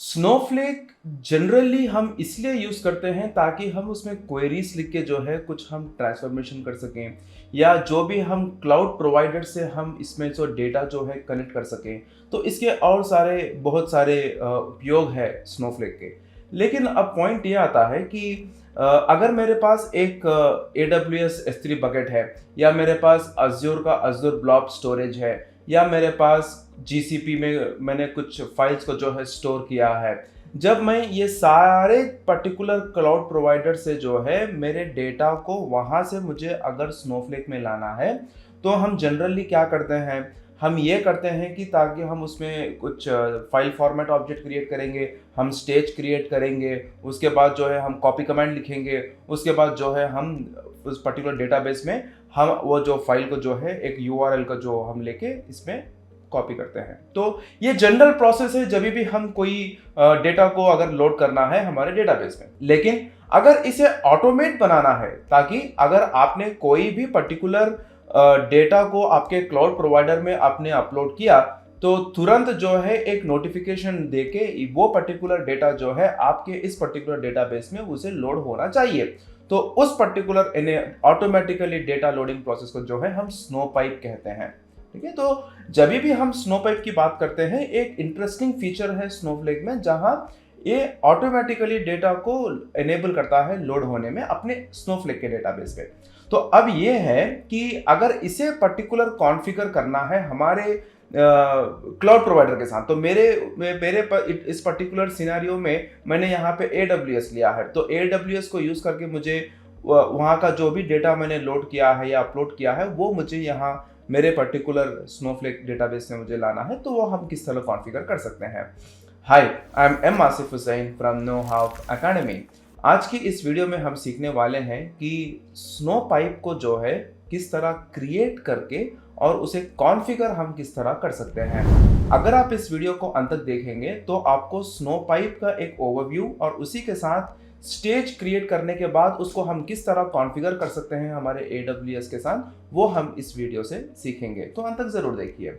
Snowflake generally हम इसलिए use करते हैं ताकि हम उसमें क्वेरीज लिख के जो है कुछ हम ट्रांसफॉर्मेशन कर सकें, या जो भी हम क्लाउड प्रोवाइडर से हम इसमें जो डेटा जो है कनेक्ट कर सकें। तो इसके और सारे बहुत सारे उपयोग है स्नोफ्लेक के। लेकिन अब पॉइंट ये आता है कि अगर मेरे पास एक AWS S3 बकेट है, या मेरे पास अज्योर का अज्योर ब्लॉब स्टोरेज है, या मेरे पास GCP में मैंने कुछ फाइल्स को जो है स्टोर किया है। जब मैं ये सारे पर्टिकुलर क्लाउड प्रोवाइडर से जो है मेरे डेटा को वहाँ से मुझे अगर स्नोफ्लेक में लाना है, तो हम जनरली क्या करते हैं, हम ये करते हैं कि ताकि हम उसमें कुछ फाइल फॉर्मेट ऑब्जेक्ट क्रिएट करेंगे, हम स्टेज क्रिएट करेंगे, उसके बाद जो है हम कॉपी कमांड लिखेंगे, उसके बाद जो है हम उस पर्टिकुलर डेटाबेस में हम वो जो फाइल को जो है एक URL का जो हम लेके इसमें कॉपी करते हैं। तो ये जनरल प्रोसेस है जब भी हम कोई डेटा को अगर लोड करना है हमारे डेटाबेस में। लेकिन अगर इसे ऑटोमेट बनाना है, ताकि अगर आपने कोई भी पर्टिकुलर डेटा को आपके क्लाउड प्रोवाइडर में आपने अपलोड किया, तो तुरंत जो है एक नोटिफिकेशन देके वो पर्टिकुलर डेटा जो है आपके इस पर्टिकुलर डेटाबेस में उसे लोड होना चाहिए। तो उस particular automatically data loading process को जो है हम स्नोपाइप कहते हैं। ठीक है, तो जब भी हम स्नोपाइप की बात करते हैं, एक इंटरेस्टिंग फीचर है स्नोफ्लेक में जहां ये ऑटोमेटिकली डेटा को एनेबल करता है लोड होने में अपने स्नोफ्लेक के डेटाबेस पे। तो अब ये है कि अगर इसे पर्टिकुलर कॉन्फ़िगर करना है हमारे क्लाउड प्रोवाइडर के साथ, तो इस पर्टिकुलर सिनेरियो में मैंने यहाँ पे AWS लिया है। तो AWS को यूज करके मुझे वहाँ का जो भी डेटा मैंने लोड किया है या अपलोड किया है वो मुझे यहाँ मेरे पर्टिकुलर स्नोफ्लेक डेटाबेस में मुझे लाना है। तो वो हम किस तरह कॉन्फ़िगर कर सकते हैं। Hi, I am M Asif Hussain from know how academy. आज की इस वीडियो में हम सीखने वाले हैं कि स्नोपाइप को जो है किस तरह क्रिएट करके और उसे कॉन्फ़िगर हम किस तरह कर सकते हैं। अगर आप इस वीडियो को अंत तक देखेंगे तो आपको स्नोपाइप का एक ओवरव्यू और उसी के साथ स्टेज क्रिएट करने के बाद उसको हम किस तरह कॉन्फ़िगर कर सकते हैं हमारे AWS के साथ, वो हम इस वीडियो से सीखेंगे। तो अंत तक ज़रूर देखिए।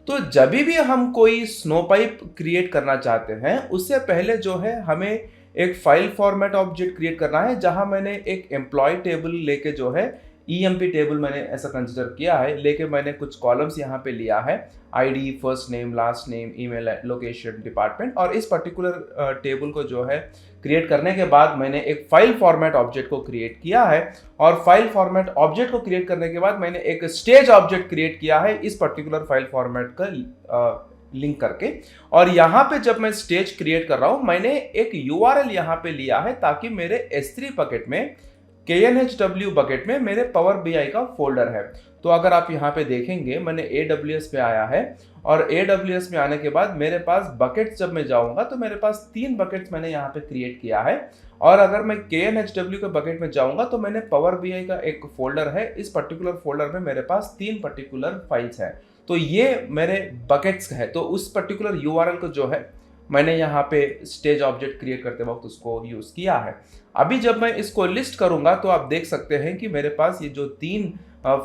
तो जब भी हम कोई स्नोपाइप क्रिएट करना चाहते हैं, उससे पहले जो है हमें एक फाइल फॉर्मेट ऑब्जेक्ट क्रिएट करना है, जहां मैंने एक एम्प्लॉय टेबल लेके जो है EMP टेबल मैंने ऐसा कंसिडर किया है, लेके मैंने कुछ कॉलम्स यहाँ पे लिया है, ID, first name, last name, email, location, department. और इस पर्टिकुलर टेबल को जो है क्रिएट करने के बाद मैंने एक फाइल फॉर्मेट ऑब्जेक्ट को क्रिएट किया है, और फाइल फॉर्मेट ऑब्जेक्ट को क्रिएट करने के बाद मैंने एक स्टेज ऑब्जेक्ट क्रिएट किया है इस पर्टिकुलर फाइल फॉर्मेट का लिंक करके। और यहाँ पे जब मैं स्टेज क्रिएट कर रहा हूँ, मैंने एक URL यहाँ पे लिया है ताकि मेरे S3 बकेट में, KNHW बकेट में मेरे पावर BI का फोल्डर है। तो अगर आप यहाँ पे देखेंगे, मैंने AWS पे आया है, और AWS में आने के बाद मेरे पास बकेट्स जब मैं जाऊँगा तो मेरे पास 3 बकेट्स मैंने यहाँ पे क्रिएट किया है। और अगर मैं KNHW के बकेट में जाऊँगा तो मैंने पावर BI का एक फोल्डर है, इस पर्टिकुलर फोल्डर में मेरे पास 3 पर्टिकुलर फाइल्स हैं। तो ये मेरे बकेट्स है। तो उस पर्टिकुलर URL को जो है मैंने यहाँ पे स्टेज ऑब्जेक्ट क्रिएट करते वक्त उसको यूज़ किया है। अभी जब मैं इसको लिस्ट करूँगा तो आप देख सकते हैं कि मेरे पास ये जो 3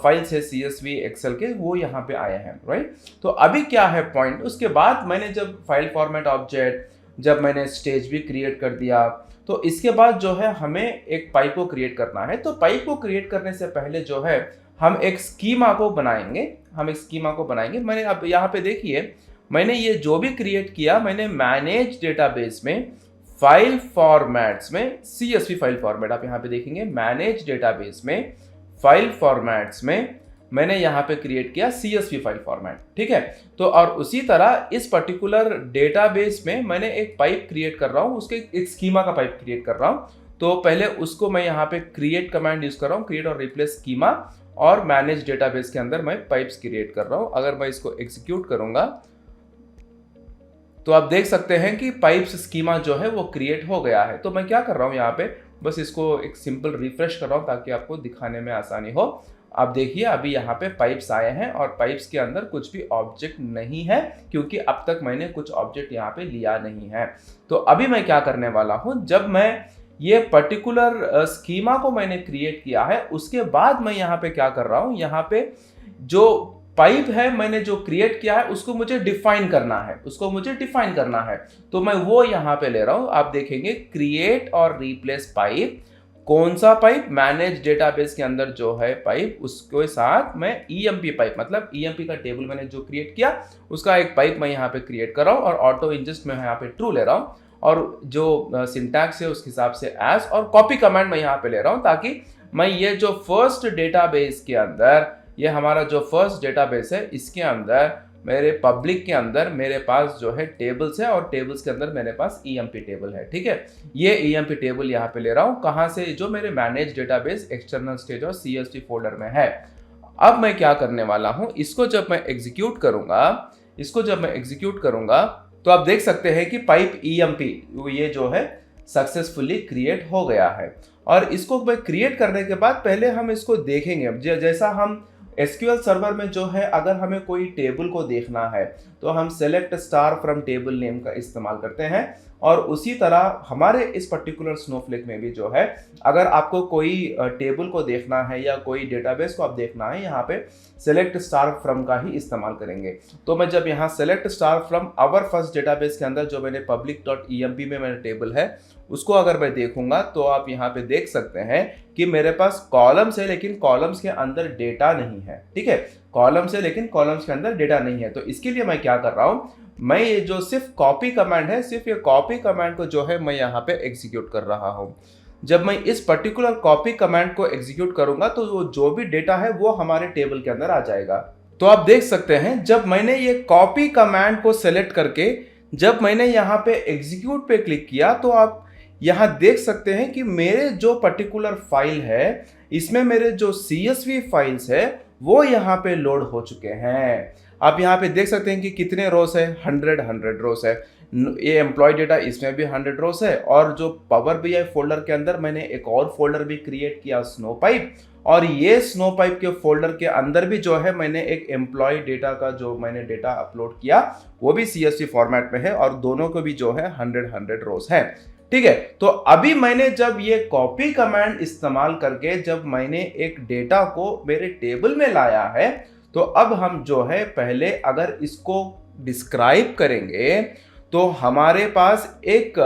फाइल्स है CSV एक्सेल के, वो यहाँ पे आए हैं, राइट। तो अभी क्या है पॉइंट, उसके बाद मैंने जब फाइल फॉर्मेट ऑब्जेक्ट, जब मैंने स्टेज भी क्रिएट कर दिया, तो इसके बाद जो है हमें एक पाइप को क्रिएट करना है। तो पाइप को क्रिएट करने से पहले जो है हम एक स्कीमा को बनाएंगे। मैंने अब यहाँ पे देखिए, मैंने ये जो भी क्रिएट किया, मैंने मैनेज डेटाबेस में फाइल फॉर्मेट्स में CSV फाइल फॉर्मेट, आप यहाँ पे देखेंगे मैनेज डेटाबेस में फाइल फॉर्मेट्स में मैंने यहाँ पे क्रिएट किया CSV फाइल फॉर्मेट। ठीक है, तो और उसी तरह इस पर्टिकुलर डेटाबेस में मैंने एक पाइप क्रिएट कर रहा हूँ, उसके एक स्कीमा का पाइप क्रिएट कर रहा हूँ। तो पहले उसको मैं यहाँ पे क्रिएट कमांड यूज कर रहा हूँ, क्रिएट और रिप्लेस स्कीमा, और मैनेज डेटाबेस के अंदर मैं पाइप्स क्रिएट कर रहा हूँ। अगर मैं इसको एग्जीक्यूट करूंगा तो आप देख सकते हैं कि पाइप्स स्कीमा जो है वो क्रिएट हो गया है। तो मैं क्या कर रहा हूँ, यहाँ पे बस इसको एक सिंपल रिफ्रेश कर रहा हूँ ताकि आपको दिखाने में आसानी हो। आप देखिए, अभी यहाँ पे पाइप्स आए हैं और पाइप्स के अंदर कुछ भी ऑब्जेक्ट नहीं है, क्योंकि अब तक मैंने कुछ ऑब्जेक्ट यहाँ पे लिया नहीं है। तो अभी मैं क्या करने वाला हूँ, जब मैं ये पर्टिकुलर स्कीमा को मैंने क्रिएट किया है, उसके बाद मैं यहाँ पे क्या कर रहा हूँ, यहाँ पे जो पाइप है मैंने जो क्रिएट किया है उसको मुझे डिफाइन करना है, तो मैं वो यहाँ पे ले रहा हूँ। आप देखेंगे क्रिएट और रिप्लेस पाइप, कौन सा पाइप, मैनेज डेटाबेस के अंदर जो है पाइप, उसके साथ मैं ईएमपी पाइप, मतलब ईएमपी का टेबल मैंने जो क्रिएट किया उसका एक पाइप मैं यहाँ पे क्रिएट कर रहा हूँ और ऑटो इंजेस्ट में यहाँ पे ट्रू ले रहा हूँ, और जो सिंटैक्स है उसके हिसाब से एज, और कॉपी कमांड मैं यहाँ पे ले रहा हूँ ताकि मैं ये जो फर्स्ट डेटाबेस के अंदर, ये हमारा जो फर्स्ट डेटाबेस है इसके अंदर मेरे पब्लिक के अंदर मेरे पास जो है टेबल्स है, और टेबल्स के अंदर मेरे पास ईएमपी टेबल है। ठीक है, ये ईएमपी टेबल यहाँ पे ले रहा हूँ कहाँ से, जो मेरे मैनेज डेटाबेस एक्सटर्नल स्टेज और सीएसवी फोल्डर में है। अब मैं क्या करने वाला हूँ, इसको जब मैं एग्जीक्यूट करूंगा तो आप देख सकते हैं कि पाइप ईएमपी ये जो है सक्सेसफुली क्रिएट हो गया है। और इसको मैं क्रिएट करने के बाद पहले हम इसको देखेंगे, जैसा हम एसक्यूएल सर्वर में जो है अगर हमें कोई टेबल को देखना है तो हम select star from table name का इस्तेमाल करते हैं, और उसी तरह हमारे इस पर्टिकुलर स्नोफ्लेक में भी जो है अगर आपको कोई टेबल को देखना है या कोई डेटाबेस को आप देखना है, यहाँ पे सेलेक्ट स्टार फ्रॉम का ही इस्तेमाल करेंगे। तो मैं जब यहाँ select star from our first database के अंदर जो मैंने public.emp में मेरा टेबल है उसको अगर मैं देखूंगा तो आप यहाँ पे देख सकते हैं कि मेरे पास कॉलम्स है लेकिन कॉलम्स के अंदर डेटा नहीं है। ठीक है, कॉलम्स है लेकिन कॉलम्स के अंदर डेटा नहीं है। तो इसके लिए मैं क्या कर रहा हूँ, मैं ये जो सिर्फ कॉपी कमांड है, सिर्फ ये कॉपी कमांड को जो है मैं यहाँ पे एग्जीक्यूट कर रहा हूँ। जब मैं इस पर्टिकुलर कॉपी कमांड को एग्जीक्यूट करूंगा तो वो जो भी डेटा है वो हमारे टेबल के अंदर आ जाएगा। तो आप देख सकते हैं जब मैंने ये कॉपी कमांड को सेलेक्ट करके जब मैंने यहाँ पे एग्जीक्यूट पे क्लिक किया तो आप यहाँ देख सकते हैं कि मेरे जो पर्टिकुलर फाइल है इसमें मेरे जो CSV फाइल्स है वो यहाँ पे लोड हो चुके हैं। आप यहाँ पे देख सकते हैं कि कितने रोस है, 100 रोस है। ये एम्प्लॉय डेटा इसमें भी 100 रोस है, और जो पावर BI फोल्डर के अंदर मैंने एक और फोल्डर भी क्रिएट किया स्नो पाइप, और ये स्नो पाइप के फोल्डर के अंदर भी जो है मैंने एक एम्प्लॉय डेटा का जो मैंने डेटा अपलोड किया वो भी CSV फॉर्मेट में है, और दोनों को भी जो है 100 रोस है। ठीक है, तो अभी मैंने जब ये कॉपी कमांड इस्तेमाल करके जब मैंने एक डेटा को मेरे टेबल में लाया है, तो अब हम जो है पहले अगर इसको डिस्क्राइब करेंगे तो हमारे पास एक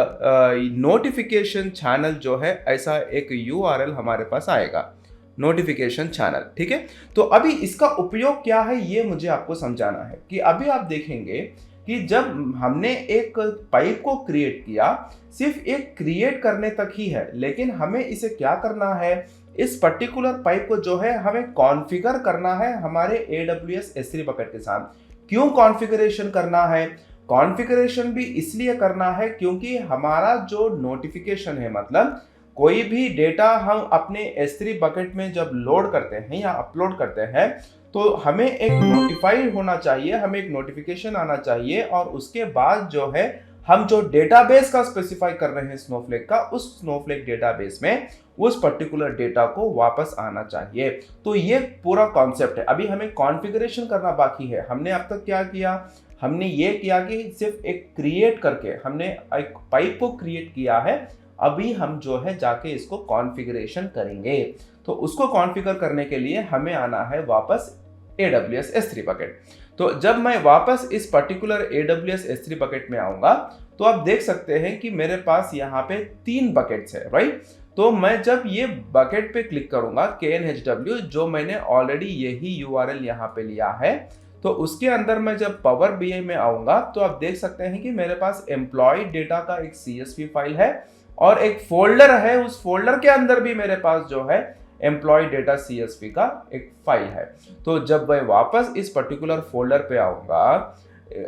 नोटिफिकेशन चैनल जो है ऐसा एक URL हमारे पास आएगा, नोटिफिकेशन चैनल। ठीक है, तो अभी इसका उपयोग क्या है ये मुझे आपको समझाना है कि अभी आप देखेंगे कि जब हमने एक पाइप को क्रिएट किया, सिर्फ एक क्रिएट करने तक ही है, लेकिन हमें इसे क्या करना है, इस पर्टिकुलर पाइप को जो है हमें कॉन्फ़िगर करना है हमारे AWS S3 बकेट के साथ। क्यों कॉन्फ़िगरेशन करना है? कॉन्फ़िगरेशन भी इसलिए करना है क्योंकि हमारा जो नोटिफिकेशन है, मतलब कोई भी डेटा हम अपने S3 बकेट में जब लोड करते हैं या अपलोड करते हैं तो हमें एक नोटिफाइड होना चाहिए, हमें एक नोटिफिकेशन आना चाहिए, और उसके बाद जो है हम जो डेटाबेस का स्पेसिफाई कर रहे हैं स्नोफ्लेक का, उस स्नोफ्लेक डेटाबेस में उस पर्टिकुलर डेटा को वापस आना चाहिए। तो ये पूरा कॉन्सेप्ट है। अभी हमें कॉन्फ़िगरेशन करना बाकी है। हमने अब तक क्या किया, हमने ये किया कि सिर्फ एक क्रिएट करके हमने एक पाइप को क्रिएट किया है। अभी हम जो है जाके इसको कॉन्फ़िगरेशन करेंगे। तो उसको कॉन्फ़िगर करने के लिए हमें आना है वापस AWS S3 बकेट। तो जब मैं वापस इस पर्टिकुलर AWS S3 बकेट में आऊंगा तो आप देख सकते हैं कि मेरे पास यहाँ पे 3 बकेट्स है, राइट। तो मैं जब ये बकेट पे क्लिक करूंगा KNHW, जो मैंने ऑलरेडी यही URL यहाँ पे लिया है, तो उसके अंदर मैं जब पावर BI में आऊंगा तो आप देख सकते हैं कि मेरे पास एम्प्लॉय डेटा का एक CSV फाइल है और एक फोल्डर है। उस फोल्डर के अंदर भी मेरे पास जो है एम्प्लॉय डेटा CSV का एक फाइल है। तो जब मैं वापस इस पर्टिकुलर फोल्डर पे आऊंगा,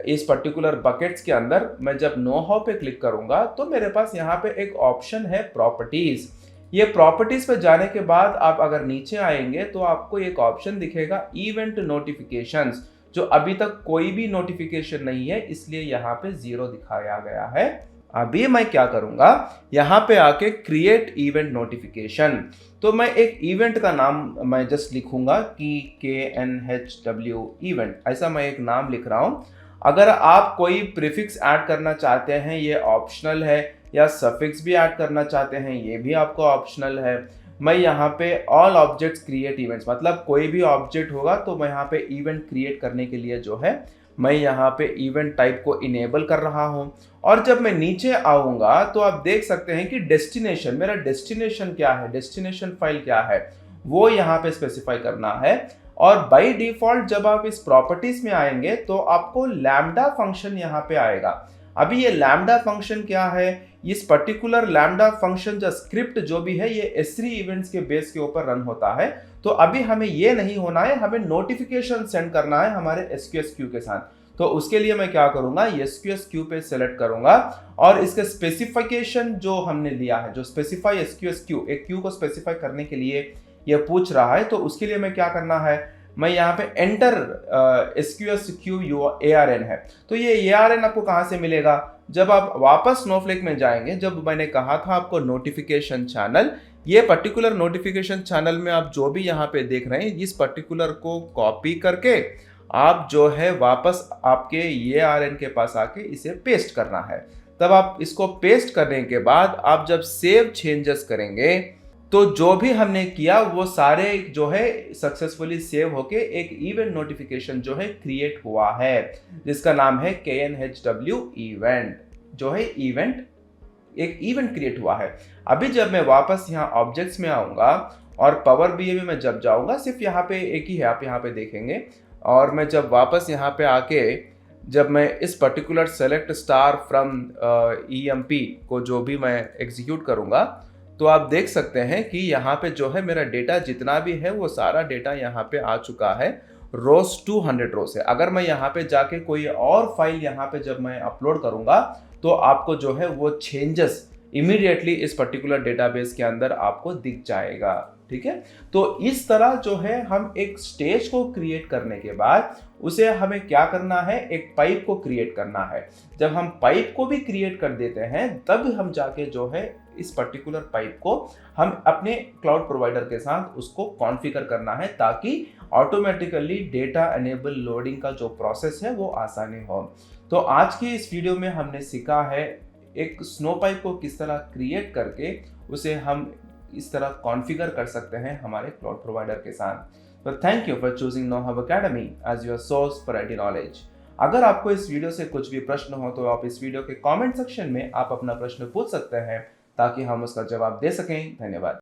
इस पर्टिकुलर बकेट्स के अंदर मैं जब नो हाउ पे क्लिक करूंगा तो मेरे पास यहाँ पे एक ऑप्शन है प्रॉपर्टीज। ये प्रॉपर्टीज पे जाने के बाद आप अगर नीचे आएंगे तो आपको एक ऑप्शन दिखेगा इवेंट नोटिफिकेशंस, जो अभी तक कोई भी नोटिफिकेशन नहीं है, इसलिए यहाँ पे 0 दिखाया गया है। अभी मैं क्या करूंगा, यहाँ पे आके क्रिएट इवेंट नोटिफिकेशन, तो मैं एक इवेंट का नाम मैं जस्ट लिखूंगा कि KNHW इवेंट, ऐसा मैं एक नाम लिख रहा हूँ। अगर आप कोई प्रीफिक्स ऐड करना चाहते हैं ये ऑप्शनल है, या सफिक्स भी ऐड करना चाहते हैं ये भी आपको ऑप्शनल है। मैं यहाँ पे ऑल ऑब्जेक्ट्स क्रिएट इवेंट्स, मतलब कोई भी ऑब्जेक्ट होगा तो मैं यहाँ पे इवेंट क्रिएट करने के लिए जो है मैं यहाँ पे इवेंट टाइप को इनेबल कर रहा हूँ। और जब मैं नीचे आऊँगा तो आप देख सकते हैं कि डेस्टिनेशन, मेरा डेस्टिनेशन क्या है, डेस्टिनेशन फाइल क्या है, वो यहाँ पे स्पेसिफाई करना है। और बाय डिफॉल्ट जब आप इस प्रॉपर्टीज में आएंगे तो आपको लैम्डा फंक्शन यहाँ पे आएगा। अभी ये लैम्डा फंक्शन क्या है, इस पर्टिकुलर लैम्डा फंक्शन जो स्क्रिप्ट जो भी है ये S3 इवेंट्स के बेस के ऊपर रन होता है। तो अभी हमें ये नहीं होना है, हमें नोटिफिकेशन सेंड करना है हमारे SQS क्यू के साथ। तो उसके लिए मैं क्या करूंगा, SQS क्यू पे सेलेक्ट करूंगा और इसके स्पेसिफिकेशन जो हमने लिया है, जो स्पेसिफाई SQS क्यू, एक क्यू को स्पेसिफाई करने के लिए ये पूछ रहा है, तो उसके लिए मैं क्या करना है, मैं यहाँ पे एंटर SQS क्यू ARN है। तो ये ARN आपको कहाँ से मिलेगा, जब आप वापस स्नोफ्लेक में जाएंगे, जब मैंने कहा था आपको नोटिफिकेशन चैनल, ये पर्टिकुलर नोटिफिकेशन चैनल में आप जो भी यहाँ पे देख रहे हैं इस पर्टिकुलर को कॉपी करके आप जो है वापस आपके ARN के पास आके इसे पेस्ट करना है। तब आप इसको पेस्ट करने के बाद आप जब सेव चेंजेस करेंगे तो जो भी हमने किया वो सारे जो है सक्सेसफुली सेव होके एक इवेंट नोटिफिकेशन जो है क्रिएट हुआ है, जिसका नाम है KNHW इवेंट, जो है इवेंट, एक इवेंट क्रिएट हुआ है। अभी जब मैं वापस यहाँ ऑब्जेक्ट्स में आऊँगा और पावर BI में मैं जब जाऊँगा, सिर्फ यहाँ पे एक ही है, आप यहाँ पे देखेंगे। और मैं जब वापस यहाँ पे आके जब मैं इस particular select star from EMP को जो भी मैं एग्जीक्यूट करूँगा तो आप देख सकते हैं कि यहाँ पे जो है मेरा डेटा जितना भी है वो सारा डेटा यहाँ पे आ चुका है रोज 200 रो से। अगर मैं यहाँ पे जाके कोई और फाइल यहाँ पे जब मैं अपलोड करूँगा तो आपको जो है वो चेंजेस इमीडिएटली इस पर्टिकुलर डेटाबेस के अंदर आपको दिख जाएगा। ठीक है, तो इस तरह जो है हम एक स्टेज को क्रिएट करने के बाद उसे हमें क्या करना है, एक पाइप को क्रिएट करना है। जब हम पाइप को भी क्रिएट कर देते हैं तब हम जाके जो है इस पर्टिकुलर पाइप को हम अपने क्लाउड प्रोवाइडर के साथ उसको कॉन्फ़िगर करना है ताकि ऑटोमेटिकली डेटा एनेबल लोडिंग का जो प्रोसेस है वो आसानी हो। तो आज की इस वीडियो में हमने सीखा है एक स्नो पाइप को किस तरह क्रिएट करके उसे हम इस तरह कॉन्फ़िगर कर सकते हैं हमारे क्लाउड प्रोवाइडर के साथ। तो thank you for choosing NoHub Academy as your source for IT knowledge. अगर आपको इस वीडियो से कुछ भी प्रश्न हो तो आप इस वीडियो के कमेंट सेक्शन में आप अपना प्रश्न पूछ सकते हैं ताकि हम उसका जवाब दे सकें। धन्यवाद।